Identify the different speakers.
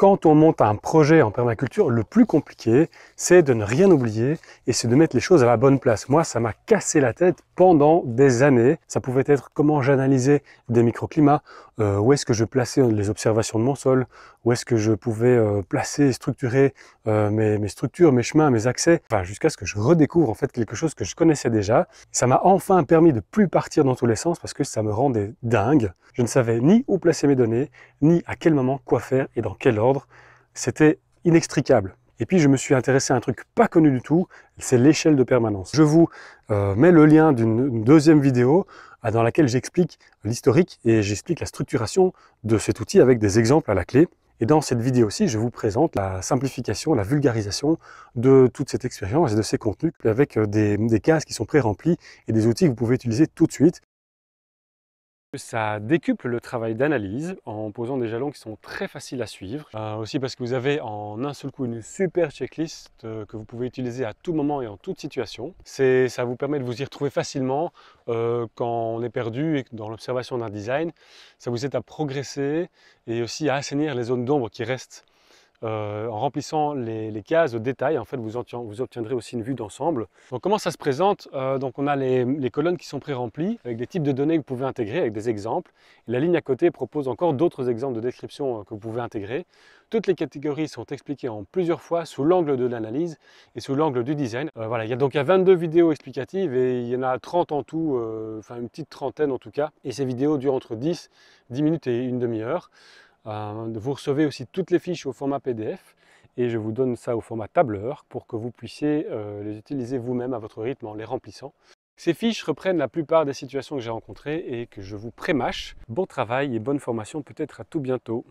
Speaker 1: Quand on monte un projet en permaculture, le plus compliqué, c'est de ne rien oublier et c'est de mettre les choses à la bonne place. Moi, ça m'a cassé la tête pendant des années. Ça pouvait être comment j'analysais des microclimats, où est-ce que je plaçais les observations de mon sol, où est-ce que je pouvais placer et structurer mes structures, mes chemins, mes accès, enfin, jusqu'à ce que je redécouvre en fait quelque chose que je connaissais déjà. Ça m'a enfin permis de plus partir dans tous les sens parce que ça me rendait dingue. Je ne savais ni où placer mes données, ni à quel moment quoi faire et dans quel ordre. C'était inextricable. Et puis je me suis intéressé à un truc pas connu du tout, c'est l'échelle de permanence. Je vous mets le lien d'une deuxième vidéo dans laquelle j'explique l'historique et j'explique la structuration de cet outil avec des exemples à la clé. Et dans cette vidéo aussi, je vous présente la simplification, la vulgarisation de toute cette expérience et de ces contenus avec des cases qui sont pré-remplies et des outils que vous pouvez utiliser tout de suite. Ça décuple le travail d'analyse en posant des jalons qui sont très faciles à suivre. Aussi parce que vous avez en un seul coup une super checklist que vous pouvez utiliser à tout moment et en toute situation. Ça vous permet de vous y retrouver facilement quand on est perdu et dans l'observation d'un design. Ça vous aide à progresser et aussi à assainir les zones d'ombre qui restent. En remplissant les cases de détail, en fait, vous obtiendrez aussi une vue d'ensemble. Donc comment ça se présente? Donc on a les colonnes qui sont pré-remplies avec des types de données que vous pouvez intégrer avec des exemples. Et la ligne à côté propose encore d'autres exemples de description que vous pouvez intégrer. Toutes les catégories sont expliquées en plusieurs fois sous l'angle de l'analyse et sous l'angle du design. Voilà, il y a 22 vidéos explicatives et il y en a 30 en tout, enfin une petite trentaine en tout cas. Et ces vidéos durent entre 10 minutes et une demi-heure. Vous recevez aussi toutes les fiches au format PDF et je vous donne ça au format tableur pour que vous puissiez les utiliser vous-même à votre rythme en les remplissant. Ces fiches reprennent la plupart des situations que j'ai rencontrées et que je vous pré-mâche. Bon travail et bonne formation, peut-être à tout bientôt.